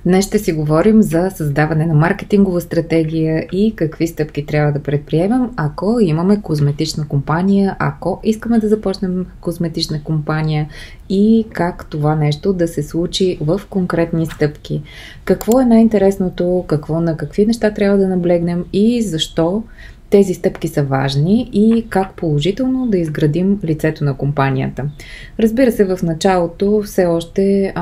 Днес ще си говорим за създаване на маркетингова стратегия и какви стъпки трябва да предприемем, ако имаме козметична компания, ако искаме да започнем козметична компания и как това нещо да се случи в конкретни стъпки. Какво е най-интересното, на какви неща трябва да наблегнем и защо тези стъпки са важни и как положително да изградим лицето на компанията. Разбира се, в началото все още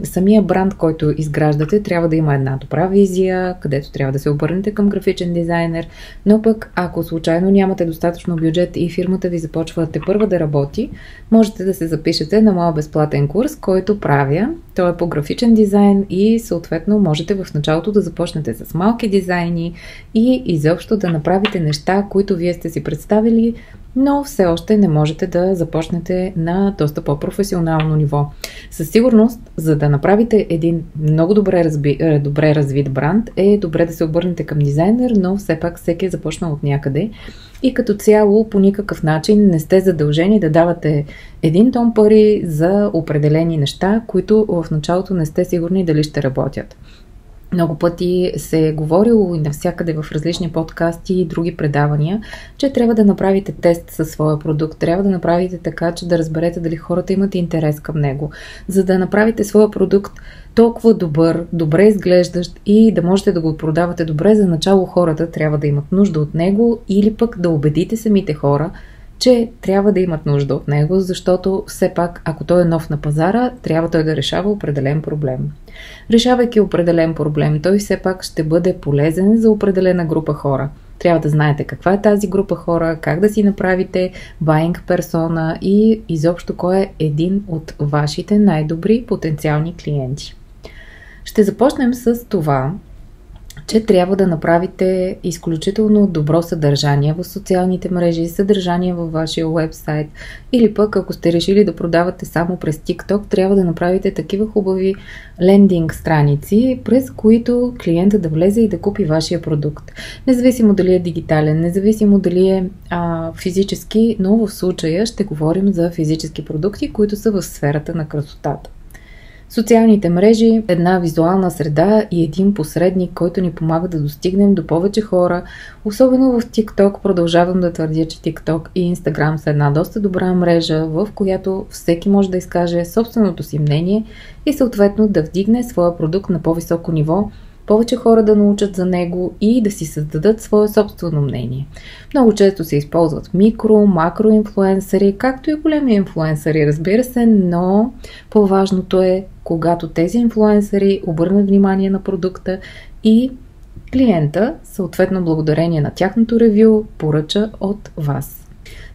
самия бранд, който изграждате, трябва да има една добра визия, където трябва да се обърнете към графичен дизайнер, но пък ако случайно нямате достатъчно бюджет и фирмата ви започва тепърва да работи, можете да се запишете на моя безплатен курс, който правя. Той е по графичен дизайн и съответно можете в началото да започнете с малки дизайни и изобщо да направите неща, които вие сте си представили, но все още не можете да започнете на доста по-професионално ниво. Със сигурност, за да направите един много добре развит бранд, е добре да се обърнете към дизайнер, но все пак всеки е започнал от някъде. И като цяло по никакъв начин не сте задължени да давате един тон пари за определени неща, които в началото не сте сигурни дали ще работят. Много пъти се е говорило и навсякъде в различни подкасти и други предавания, че трябва да направите тест със своя продукт, трябва да направите така, че да разберете дали хората имат интерес към него. За да направите своя продукт толкова добре изглеждащ и да можете да го продавате добре, за начало хората трябва да имат нужда от него или пък да убедите самите хора, че трябва да имат нужда от него, защото все пак, ако той е нов на пазара, трябва той да решава определен проблем. Решавайки определен проблем, той все пак ще бъде полезен за определена група хора. Трябва да знаете каква е тази група хора, как да си направите buying persona и изобщо кой е един от вашите най-добри потенциални клиенти. Ще започнем с това, че трябва да направите изключително добро съдържание в социалните мрежи, съдържание във вашия уебсайт или пък ако сте решили да продавате само през TikTok, трябва да направите такива хубави лендинг страници, през които клиента да влезе и да купи вашия продукт. Независимо дали е дигитален, независимо дали е физически, но в случая ще говорим за физически продукти, които са в сферата на красотата. Социалните мрежи, една визуална среда и един посредник, който ни помага да достигнем до повече хора. Особено в TikTok продължавам да твърдя, че TikTok и Instagram са една доста добра мрежа, в която всеки може да изкаже собственото си мнение и съответно да вдигне своя продукт на по-високо ниво, повече хора да научат за него и да си създадат свое собствено мнение. Много често се използват макро инфлуенсъри, както и големи инфлуенсъри, разбира се, но по-важното е, когато тези инфлуенсъри обърнат внимание на продукта и клиента, съответно благодарение на тяхното ревю, поръча от вас.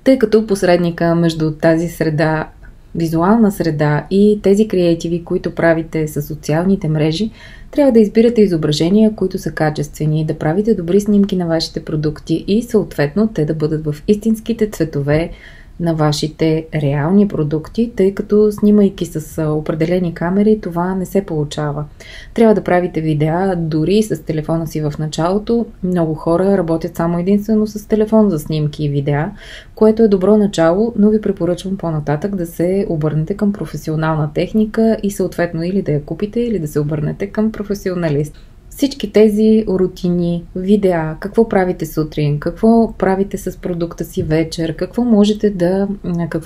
Тъй като посредника между тази среда, визуална среда и тези креативи, които правите със социалните мрежи, трябва да избирате изображения, които са качествени, да правите добри снимки на вашите продукти и съответно те да бъдат в истинските цветове на вашите реални продукти, тъй като снимайки с определени камери това не се получава. Трябва да правите видеа дори с телефона си в началото. Много хора работят само единствено с телефон за снимки и видеа, което е добро начало, но ви препоръчвам по-нататък да се обърнете към професионална техника и съответно или да я купите, или да се обърнете към професионалист. Всички тези рутини, видеа, какво правите сутрин, какво правите с продукта си вечер, какво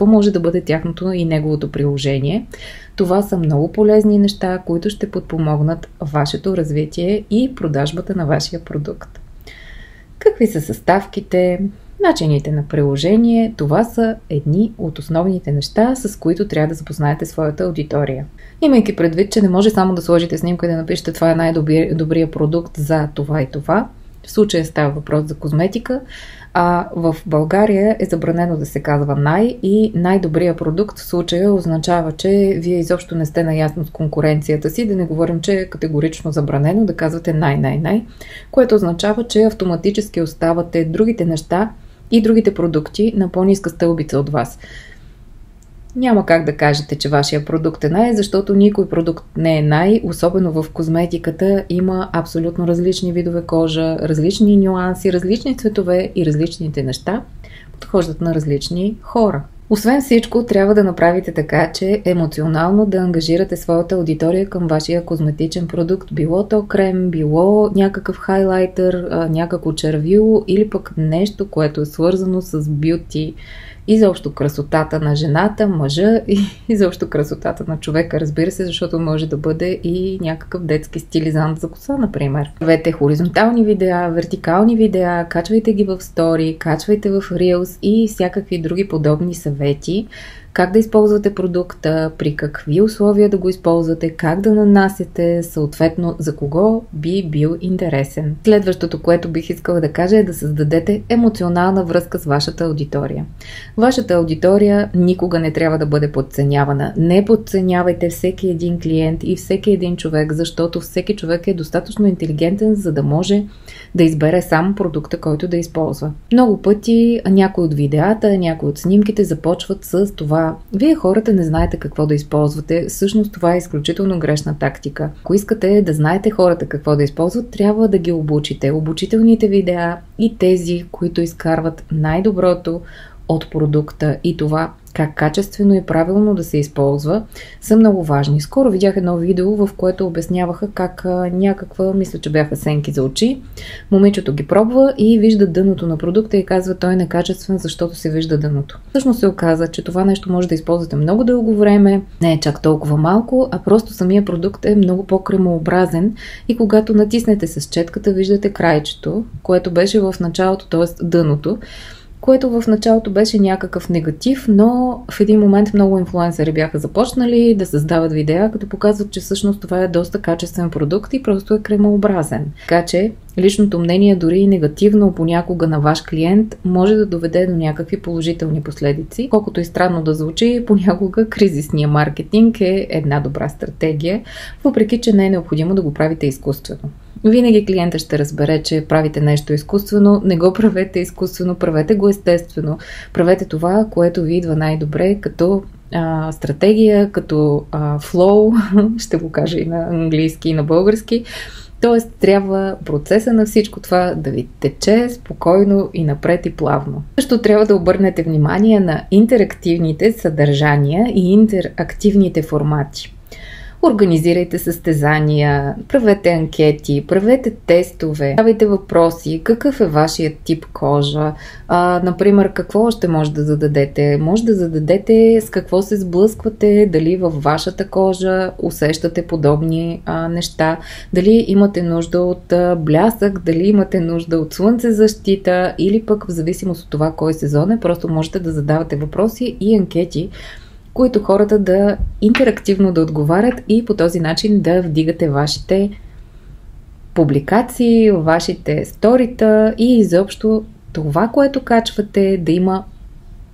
може да бъде тяхното и неговото приложение. Това са много полезни неща, които ще подпомогнат вашето развитие и продажбата на вашия продукт. Какви са съставките, начините на приложение? Това са едни от основните неща, с които трябва да запознаете своята аудитория. Имайки предвид, че не може само да сложите снимка и да напишете това е най-добрия продукт за това и това. В случая става въпрос за козметика, а в България е забранено да се казва и най-добрия продукт в случая означава, че вие изобщо не сте наясно с конкуренцията си, да не говорим, че е категорично забранено да казвате най, което означава, че автоматически оставате другите неща и другите продукти на по-ниска стълбица от вас. Няма как да кажете, че вашия продукт е защото никой продукт не е особено в козметиката има абсолютно различни видове кожа, различни нюанси, различни цветове и различните неща подхождат на различни хора. Освен всичко, трябва да направите така, че емоционално да ангажирате своята аудитория към вашия козметичен продукт. Било то крем, било някакъв хайлайтер, някакво червило или пък нещо, което е свързано с бюти. Изобщо красотата на жената, мъжа и изобщо красотата на човека, разбира се, защото може да бъде и някакъв детски стилизант за коса, например. Правете хоризонтални видеа, вертикални видеа, качвайте ги в стори, качвайте в Reels и всякакви други подобни съвети. Как да използвате продукта, при какви условия да го използвате, как да нанасяте, съответно за кого би бил интересен. Следващото, което бих искала да кажа, е да създадете емоционална връзка с вашата аудитория. Вашата аудитория никога не трябва да бъде подценявана. Не подценявайте всеки един клиент и всеки един човек, защото всеки човек е достатъчно интелигентен, за да може да избере сам продукта, който да използва. Много пъти някои от видеата, някои от снимките започват с това: вие хората не знаете какво да използвате. Всъщност това е изключително грешна тактика. Ако искате да знаете хората какво да използват, трябва да ги обучите. Обучителните видеа и тези, които изкарват най-доброто от продукта и това как качествено и правилно да се използва, са много важни. Скоро видях едно видео, в което обясняваха как някаква, мисля, че бяха сенки за очи, момичето ги пробва и вижда дъното на продукта и казва: той е некачествен, защото се вижда дъното. Всъщност се оказа, че това нещо може да използвате много дълго време, не е чак толкова малко, а просто самия продукт е много по-кремообразен и когато натиснете с четката, виждате крайчето, което беше в началото, т.е. дъното, което в началото беше някакъв негатив, но в един момент много инфлуенсъри бяха започнали да създават видеа, като показват, че всъщност това е доста качествен продукт и просто е кремообразен. Така че личното мнение, дори и негативно понякога на ваш клиент, може да доведе до някакви положителни последици. Колкото и странно да звучи, понякога кризисния маркетинг е една добра стратегия, въпреки че не е необходимо да го правите изкуствено. Винаги клиента ще разбере, че правите нещо изкуствено, не го правете изкуствено, правете го естествено. Правете това, което ви идва най-добре, като стратегия, като флоу, ще го кажа и на английски, и на български. Тоест, трябва процеса на всичко това да ви тече спокойно и напред и плавно. Също трябва да обърнете внимание на интерактивните съдържания и интерактивните формати. Организирайте състезания, правете анкети, правете тестове, давайте въпроси, какъв е вашият тип кожа, например, какво още може да зададете. Може да зададете с какво се сблъсквате, дали във вашата кожа усещате подобни неща, дали имате нужда от блясък, дали имате нужда от слънцезащита или пък в зависимост от това кой сезон е, просто можете да задавате въпроси и анкети, които хората да интерактивно да отговарят и по този начин да вдигате вашите публикации, вашите сторита и изобщо това, което качвате, да има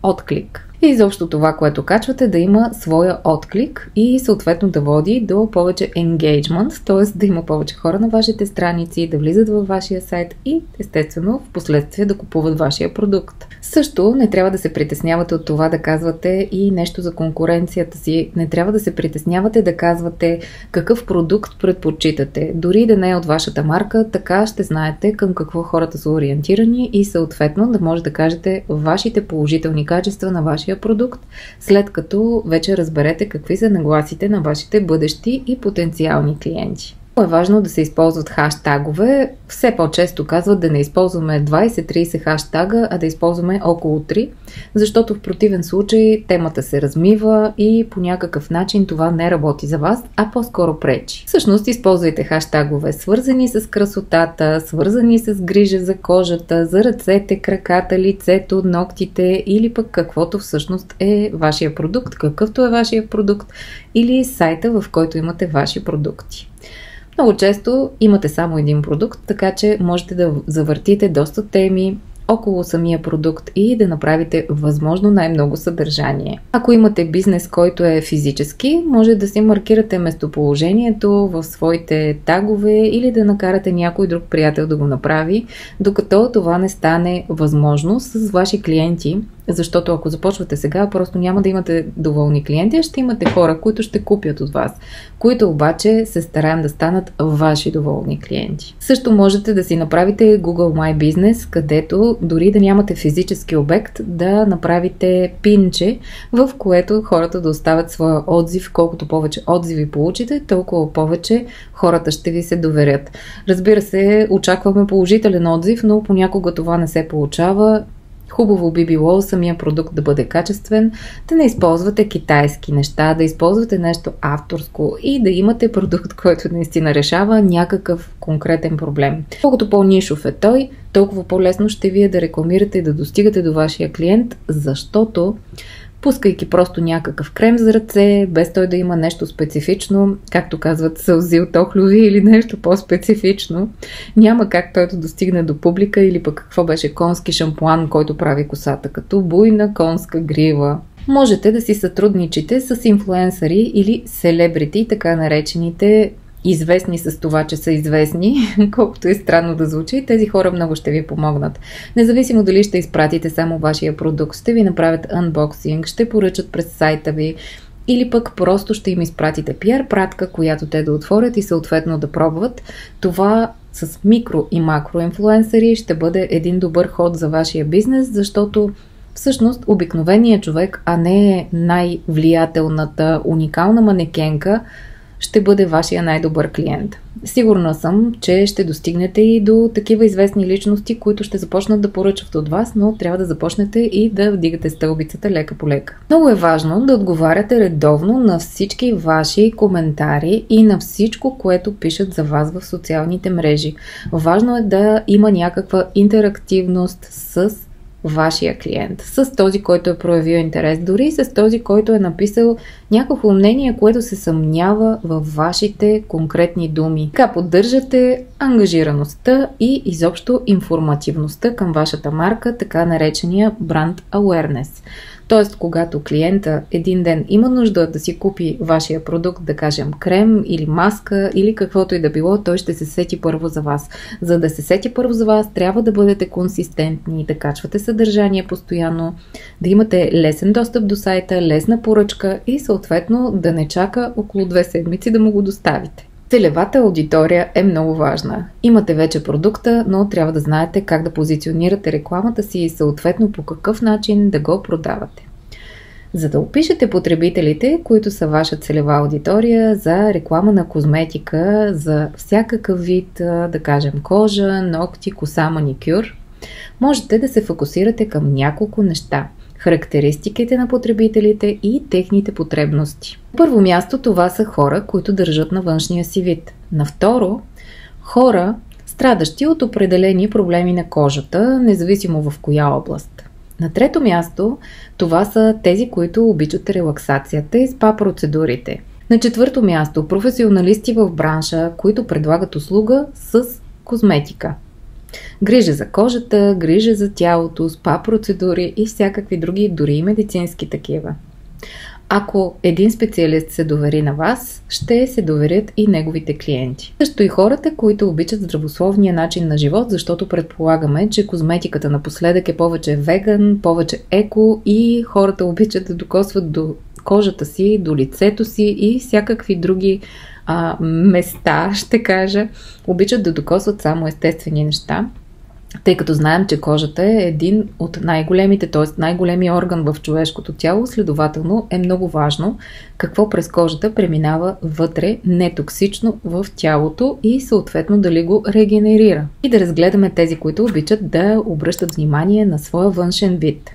отклик. И изобщо това, което качвате, да има своя отклик и съответно да води до повече engagement, т.е. да има повече хора на вашите страници, да влизат във вашия сайт и естествено в последствие да купуват вашия продукт. Също не трябва да се притеснявате от това да казвате и нещо за конкуренцията си. Не трябва да се притеснявате да казвате какъв продукт предпочитате. Дори да не е от вашата марка, така ще знаете към какво хората са ориентирани и съответно да може да кажете вашите положителни качества на вашия продукт, след като вече разберете какви са нагласите на вашите бъдещи и потенциални клиенти. Е важно да се използват хаштагове. Все по-често казват да не използваме 20-30 хаштага, а да използваме около 3, защото в противен случай темата се размива и по някакъв начин това не работи за вас, а по-скоро пречи. Всъщност използвайте хаштагове свързани с красотата, свързани с грижа за кожата, за ръцете, краката, лицето, ногтите или пък каквото всъщност е вашия продукт, какъвто е вашия продукт или сайта, в който имате ваши продукти. Много често имате само един продукт, така че можете да завъртите доста теми около самия продукт и да направите възможно най-много съдържание. Ако имате бизнес, който е физически, може да си маркирате местоположението в своите тагове или да накарате някой друг приятел да го направи, докато това не стане възможно с ваши клиенти, Защото ако започвате сега, просто няма да имате доволни клиенти, а ще имате хора, които ще купят от вас, които обаче се стараем да станат ваши доволни клиенти. Също можете да си направите Google My Business, където дори да нямате физически обект, да направите пинче, в което хората да оставят своя отзив. Колкото повече отзиви получите, толкова повече хората ще ви се доверят. Разбира се, очакваме положителен отзив, но понякога това не се получава. Хубаво би било самия продукт да бъде качествен, да не използвате китайски неща, да използвате нещо авторско и да имате продукт, който наистина решава някакъв конкретен проблем. Колкото по-нишов е той, толкова по-лесно ще ви е да рекламирате и да достигате до вашия клиент, защото пускайки просто някакъв крем за ръце, без той да има нещо специфично, както казват сълзи от охлюви или нещо по-специфично, няма как той да достигне до публика или пък какво беше конски шампуан, който прави косата, като буйна конска грива. Можете да си сътрудничите с инфлуенсъри или селебрити, така наречените известни с това, че са известни, колкото е странно да звучи, тези хора много ще ви помогнат. Независимо дали ще изпратите само вашия продукт, ще ви направят анбоксинг, ще поръчат през сайта ви или пък просто ще им изпратите PR пратка, която те да отворят и съответно да пробват. Това с микро и макро инфлуенсъри ще бъде един добър ход за вашия бизнес, защото всъщност обикновеният човек, а не най-влиятелната уникална манекенка, ще бъде вашия най-добър клиент. Сигурна съм, че ще достигнете и до такива известни личности, които ще започнат да поръчват от вас, но трябва да започнете и да вдигате стълбицата лека по лека. Много е важно да отговаряте редовно на всички ваши коментари и на всичко, което пишат за вас в социалните мрежи. Важно е да има някаква интерактивност с вашия клиент, с този, който е проявил интерес, дори с този, който е написал някакво мнение, което се съмнява във вашите конкретни думи. Така поддържате ангажираността и изобщо информативността към вашата марка, така наречения brand awareness. Тоест, когато клиента един ден има нужда да си купи вашия продукт, да кажем крем или маска или каквото и да било, той ще се сети първо за вас. За да се сети първо за вас, трябва да бъдете консистентни, да качвате съдържание постоянно, да имате лесен достъп до сайта, лесна поръчка и съответно да не чака около 2 седмици да му го доставите. Целевата аудитория е много важна. Имате вече продукта, но трябва да знаете как да позиционирате рекламата си и съответно по какъв начин да го продавате. За да опишете потребителите, които са ваша целева аудитория, за реклама на козметика, за всякакъв вид, да кажем кожа, ногти, коса, маникюр, можете да се фокусирате към няколко неща. Характеристиките на потребителите и техните потребности. На първо място това са хора, които държат на външния си вид. На второ, хора, страдащи от определени проблеми на кожата, независимо в коя област. На трето място, това са тези, които обичат релаксацията и спа процедурите. На четвърто място, професионалисти в бранша, които предлагат услуга с козметика. Грижа за кожата, грижа за тялото, спа процедури и всякакви други, дори и медицински такива. Ако един специалист се довери на вас, ще се доверят и неговите клиенти. Също и хората, които обичат здравословния начин на живот, защото предполагаме, че козметиката напоследък е повече веган, повече еко и хората обичат да докосват до кожата си, до лицето си и всякакви други места, ще кажа, обичат да докосват само естествени неща, тъй като знаем, че кожата е един от най-големите, т.е. най-големия орган в човешкото тяло, следователно е много важно какво през кожата преминава вътре нетоксично в тялото и съответно дали го регенерира. И да разгледаме тези, които обичат да обръщат внимание на своя външен вид.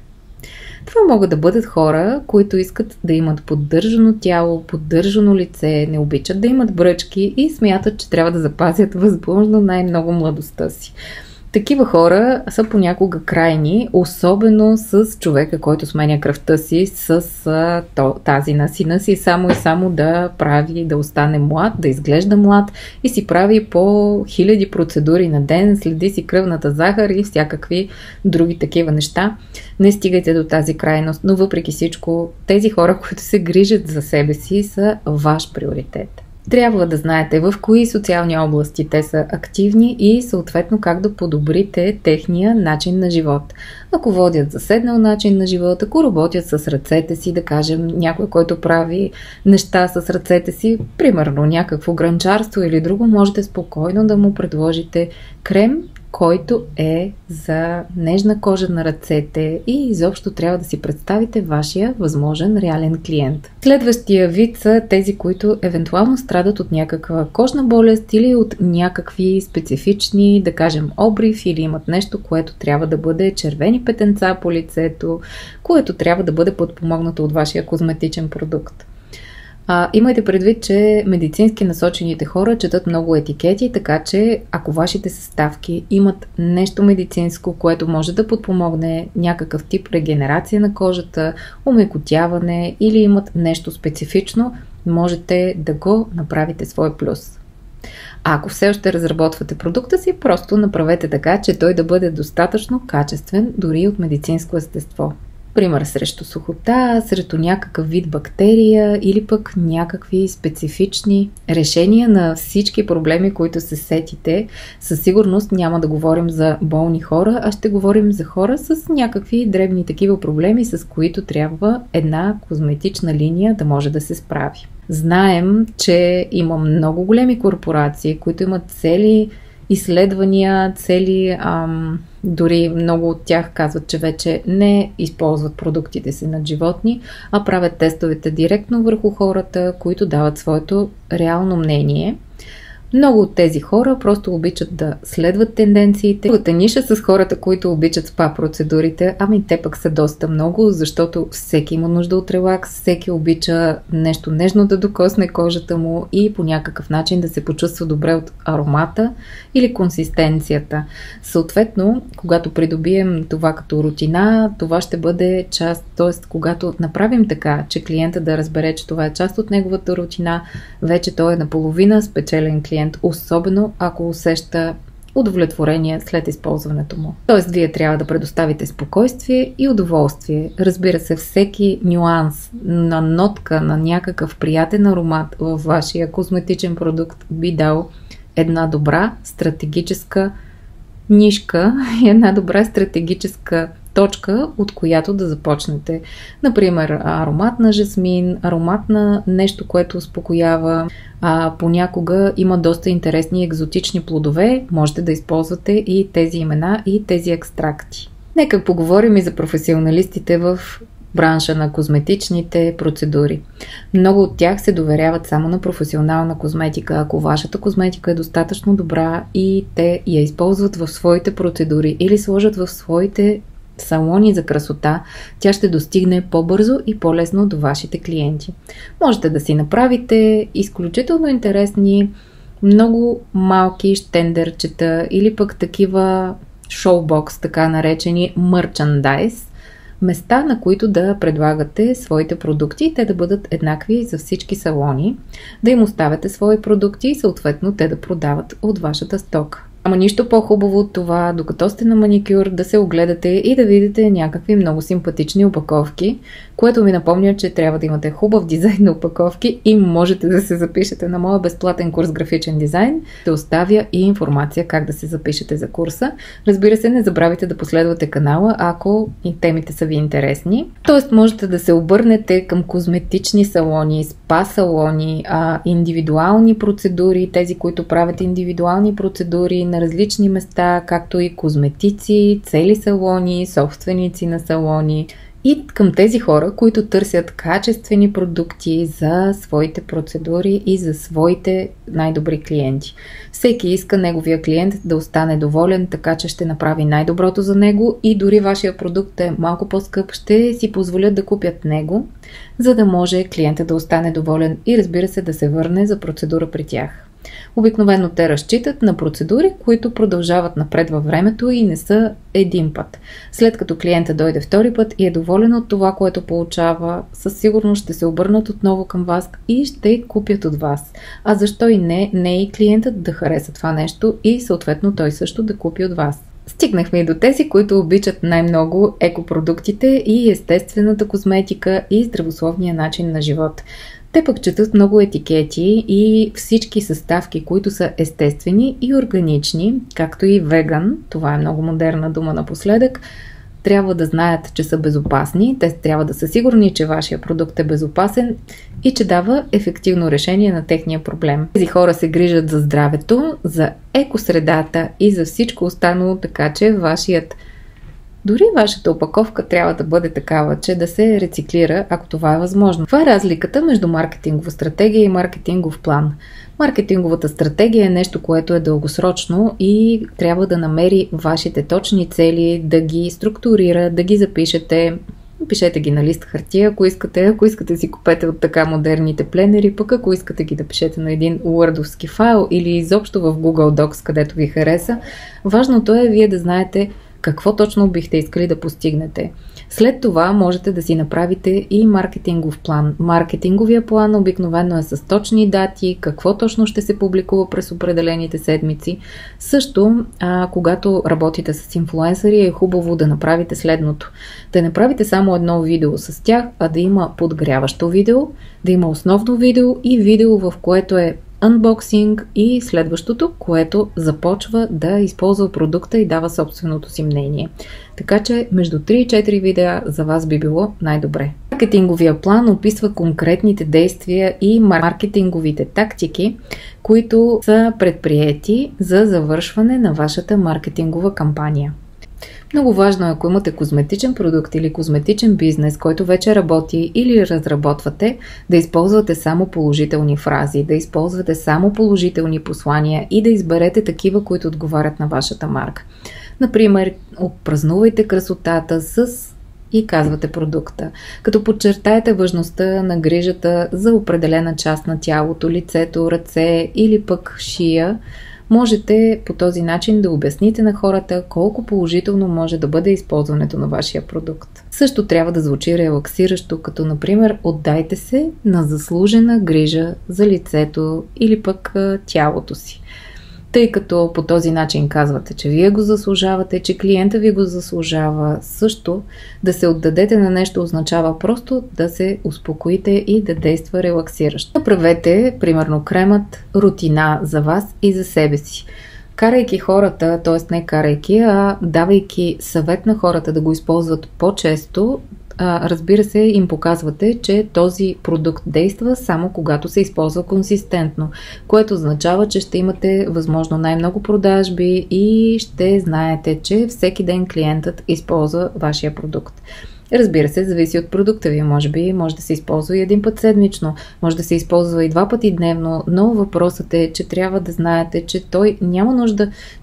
Това могат да бъдат хора, които искат да имат поддържано тяло, поддържано лице, не обичат да имат бръчки и смятат, че трябва да запазят възможно най-много младостта си. Такива хора са понякога крайни, особено с човека, който сменя кръвта си с тази на сина си, само и само да прави, да остане млад, да изглежда млад и си прави по 1000 процедури на ден, следи си кръвната захар и всякакви други такива неща. Не стигайте до тази крайност, но въпреки всичко, тези хора, които се грижат за себе си, са ваш приоритет. Трябва да знаете в кои социални области те са активни и съответно как да подобрите техния начин на живот. Ако водят заседнал начин на живот, ако работят с ръцете си, да кажем някой, който прави неща с ръцете си, примерно някакво гранчарство или друго, можете спокойно да му предложите крем, който е за нежна кожа на ръцете и изобщо трябва да си представите вашия възможен реален клиент. Следващия вид са тези, които евентуално страдат от някаква кожна болест или от някакви специфични, да кажем, обрив или имат нещо, което трябва да бъде червени петенца по лицето, което трябва да бъде подпомогнато от вашия козметичен продукт. Имайте предвид, че медицински насочените хора четат много етикети, така че ако вашите съставки имат нещо медицинско, което може да подпомогне някакъв тип регенерация на кожата, омекотяване или имат нещо специфично, можете да го направите свой плюс. А ако все още разработвате продукта си, просто направете така, че той да бъде достатъчно качествен, дори от медицинско естество. Пример срещу сухота, срещу някакъв вид бактерия или пък някакви специфични решения на всички проблеми, които се сетите. Със сигурност няма да говорим за болни хора, а ще говорим за хора с някакви дребни такива проблеми, с които трябва една козметична линия да може да се справи. Знаем, че има много големи корпорации, които имат цели изследвания, дори много от тях казват, че вече не използват продуктите си над животни, а правят тестовете директно върху хората, които дават своето реално мнение. Много от тези хора просто обичат да следват тенденциите. Другата ниша с хората, които обичат спа процедурите, те пък са доста много, защото всеки има нужда от релакс, всеки обича нещо нежно да докосне кожата му и по някакъв начин да се почувства добре от аромата или консистенцията. Съответно, когато придобием това като рутина, това ще бъде част, т.е. когато направим така, че клиента да разбере, че това е част от неговата рутина, вече той е наполовина спечелен клиент, особено ако усеща удовлетворение след използването му. Тоест, вие трябва да предоставите спокойствие и удоволствие. Разбира се, всеки нюанс на нотка на някакъв приятен аромат във вашия козметичен продукт би дал една добра стратегическа нишка и една добра стратегическа точка, от която да започнете. Например, аромат на жасмин, аромат на нещо, което успокоява. Понякога има доста интересни екзотични плодове. Можете да използвате и тези имена и тези екстракти. Нека поговорим и за професионалистите в бранша на козметичните процедури. Много от тях се доверяват само на професионална козметика. Ако вашата козметика е достатъчно добра и те я използват в своите процедури или сложат в своите салони за красота, тя ще достигне по-бързо и по-лесно до вашите клиенти. Можете да си направите изключително интересни, много малки щендерчета или пък такива шоубокс, така наречени мерчандайз, места, на които да предлагате своите продукти и те да бъдат еднакви за всички салони, да им оставяте свои продукти и съответно те да продават от вашата стока. Ама нищо по-хубаво от това, докато сте на маникюр, да се огледате и да видите някакви много симпатични опаковки, което ми напомня, че трябва да имате хубав дизайн на опаковки и можете да се запишете на моя безплатен курс графичен дизайн. Ще оставя и информация как да се запишете за курса. Разбира се, не забравяйте да последвате канала, ако и темите са ви интересни. Тоест можете да се обърнете към козметични салони, спа салони, индивидуални процедури, тези, които правят индивидуални процедури на различни места, както и козметици, цели салони, собственици на салони. И към тези хора, които търсят качествени продукти за своите процедури и за своите най-добри клиенти. Всеки иска неговия клиент да остане доволен, така че ще направи най-доброто за него и дори вашия продукт е малко по-скъп, ще си позволят да купят него, за да може клиента да остане доволен и разбира се да се върне за процедура при тях. Обикновено те разчитат на процедури, които продължават напред във времето и не са един път. След като клиента дойде втори път и е доволен от това, което получава, със сигурност ще се обърнат отново към вас и ще купят от вас. А защо и не и клиентът да хареса това нещо и съответно той също да купи от вас. Стигнахме и до тези, които обичат най-много екопродуктите и естествената козметика и здравословния начин на живот. Те пък четат много етикети и всички съставки, които са естествени и органични, както и веган, това е много модерна дума напоследък, трябва да знаят, че са безопасни, те трябва да са сигурни, че вашия продукт е безопасен и че дава ефективно решение на техния проблем. Тези хора се грижат за здравето, за екосредата и за всичко останало, така че дори вашата опаковка трябва да бъде такава, че да се рециклира, ако това е възможно. Това е разликата между маркетингова стратегия и маркетингов план. Маркетинговата стратегия е нещо, което е дългосрочно и трябва да намери вашите точни цели, да ги структурира, да ги запишете. Пишете ги на лист хартия, ако искате си купете от така модерните пленери, пък ако искате ги да пишете на един Word-овски файл или изобщо в Google Docs, където ви хареса. Важното е вие да знаете какво точно бихте искали да постигнете. След това можете да си направите и маркетингов план. Маркетинговия план обикновено е с точни дати, какво точно ще се публикува през определените седмици. Също, когато работите с инфлуенсъри, е хубаво да направите следното. Да не правите само едно видео с тях, а да има подгряващо видео, да има основно видео и видео, в което е unboxing и следващото, което започва да използва продукта и дава собственото си мнение. Така че между 3 и 4 видеа за вас би било най-добре. Маркетинговия план описва конкретните действия и маркетинговите тактики, които са предприети за завършване на вашата маркетингова кампания. Много важно е, ако имате козметичен продукт или козметичен бизнес, който вече работи или разработвате, да използвате само положителни фрази, да използвате само положителни послания и да изберете такива, които отговарят на вашата марка. Например, опразнувайте красотата и казвате продукта, като подчертаете важността на грижата за определена част на тялото, лицето, ръце или пък шия. Можете по този начин да обясните на хората колко положително може да бъде използването на вашия продукт. Също трябва да звучи релаксиращо, като например отдайте се на заслужена грижа за лицето или пък тялото си. Тъй като по този начин казвате, че вие го заслужавате, че клиента ви го заслужава, също да се отдадете на нещо означава просто да се успокоите и да действа релаксиращо. Направете, примерно, кремът рутина за вас и за себе си. Карайки хората, т.е. не карайки, а давайки съвет на хората да го използват по-често, разбира се, им показвате, че този продукт действа само когато се използва консистентно, което означава, че ще имате възможно най-много продажби и ще знаете, че всеки ден клиентът използва вашия продукт. Разбира се, зависи от продукта ви. Може да се използва и един път седмично, може да се използва и 2 пъти дневно, но въпросът е, че трябва да знаете,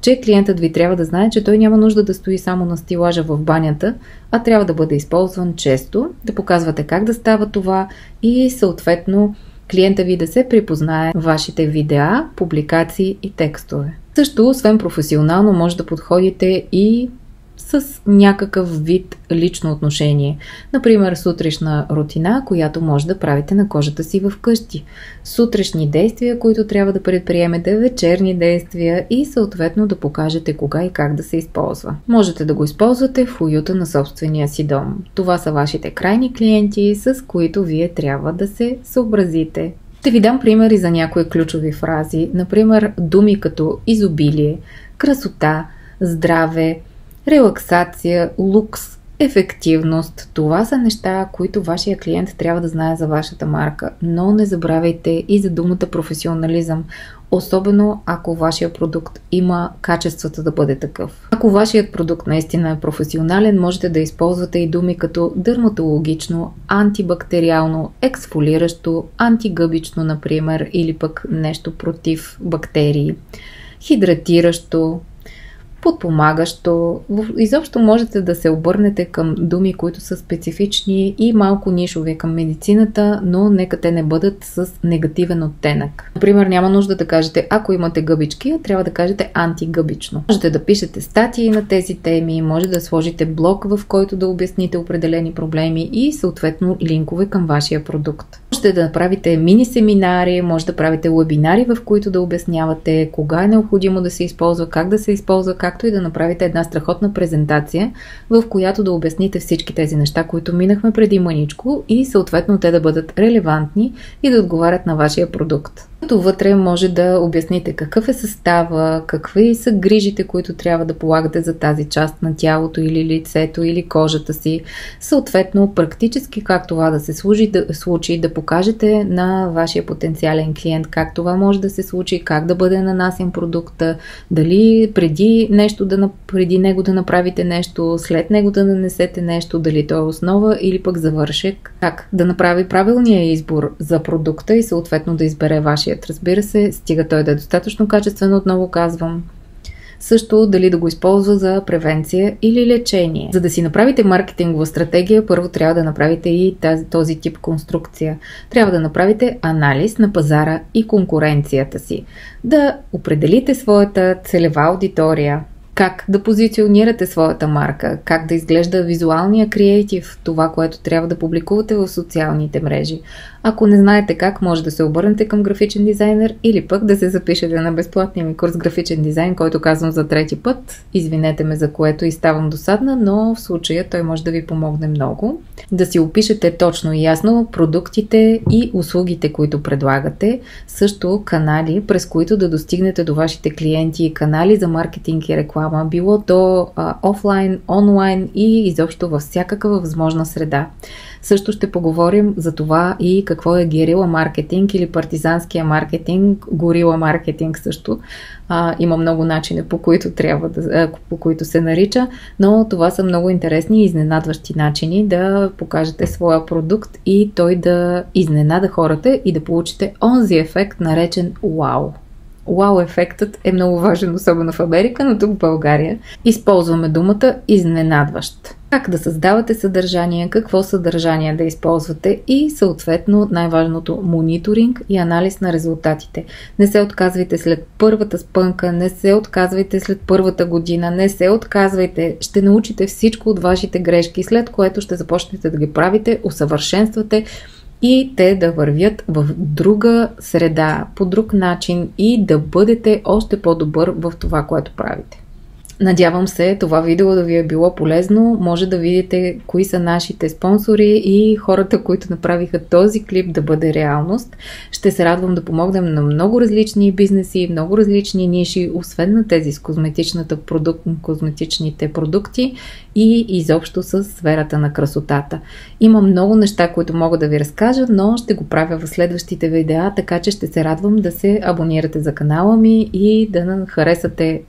че клиентът ви трябва да знае, че той няма нужда да стои само на стилажа в банята, а трябва да бъде използван често, да показвате как да става това и съответно клиента ви да се припознае вашите видеа, публикации и текстове. Също, освен професионално, може да подходите и с някакъв вид лично отношение. Например, сутрешна рутина, която може да правите на кожата си вкъщи. Сутрешни действия, които трябва да предприемете, вечерни действия и съответно да покажете кога и как да се използва. Можете да го използвате в уюта на собствения си дом. Това са вашите крайни клиенти, с които вие трябва да се съобразите. Ще ви дам примери за някои ключови фрази. Например, думи като изобилие, красота, здраве, релаксация, лукс, ефективност. Това са неща, които вашия клиент трябва да знае за вашата марка, но не забравяйте и за думата професионализъм, особено ако вашия продукт има качествата да бъде такъв. Ако вашият продукт наистина е професионален, можете да използвате и думи като дерматологично, антибактериално, ексфолиращо, антигъбично, например, или пък нещо против бактерии, хидратиращо, подпомагащо. Изобщо можете да се обърнете към думи, които са специфични и малко нишови към медицината, но нека те не бъдат с негативен оттенък. Например, няма нужда да кажете, ако имате гъбички, трябва да кажете антигъбично. Можете да пишете статии на тези теми, може да сложите блог, в който да обясните определени проблеми и съответно линкове към вашия продукт. Можете да направите мини семинари, може да правите вебинари, в които да обяснявате кога е необходимо да се използва, как да се използва, как както и да направите една страхотна презентация, в която да обясните всички тези неща, които минахме преди мъничко и съответно те да бъдат релевантни и да отговарят на вашия продукт. Като вътре може да обясните какъв е състава, какви са грижите, които трябва да полагате за тази част на тялото или лицето или кожата си. Съответно, практически как това да се случи, да покажете на вашия потенциален клиент как това може да се случи, как да бъде нанасен продукта, дали преди него да направите нещо, след него да нанесете нещо, дали то е основа или пък завършек, как да направи правилния избор за продукта и съответно да избере вашия. Разбира се, стига той да е достатъчно качествено, отново казвам. Също дали да го използва за превенция или лечение. За да си направите маркетингова стратегия, първо трябва да направите и този тип конструкция. Трябва да направите анализ на пазара и конкуренцията си. Да определите своята целева аудитория, как да позиционирате своята марка, как да изглежда визуалния креатив, това, което трябва да публикувате в социалните мрежи. Ако не знаете как, може да се обърнете към графичен дизайнер или пък да се запишете на безплатния ми курс графичен дизайн, който казвам за трети път. Извинете ме за което и ставам досадна, но в случая той може да ви помогне много. Да си опишете точно и ясно продуктите и услугите, които предлагате, също канали, през които да достигнете до вашите клиенти, канали за маркетинг и реклама, било то офлайн, онлайн и изобщо във всякаква възможна среда. Също ще поговорим за това и какво е герила маркетинг или партизанския маркетинг, горила маркетинг също. Има много начини, по които се нарича, но това са много интересни и изненадващи начини да покажете своя продукт и той да изненада хората и да получите онзи ефект, наречен вау. Вау ефектът е много важен, особено в Америка, но тук в България използваме думата изненадващ. Как да създавате съдържание, какво съдържание да използвате и съответно най-важното мониторинг и анализ на резултатите. Не се отказвайте след първата спънка, не се отказвайте след първата година, не се отказвайте. Ще научите всичко от вашите грешки, след което ще започнете да ги правите, усъвършенствате и те да вървят в друга среда, по друг начин и да бъдете още по-добър в това, което правите. Надявам се това видео да ви е било полезно. Може да видите кои са нашите спонсори и хората, които направиха този клип да бъде реалност. Ще се радвам да помогнем на много различни бизнеси, много различни ниши, освен на тези с козметичните продукти и изобщо с сферата на красотата. Има много неща, които мога да ви разкажа, но ще го правя в следващите видеа, така че ще се радвам да се абонирате за канала ми и да харесате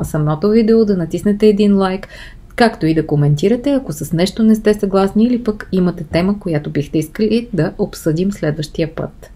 самото видео, да натиснете един лайк, както и да коментирате, ако с нещо не сте съгласни или пък имате тема, която бихте искали да обсъдим следващия път.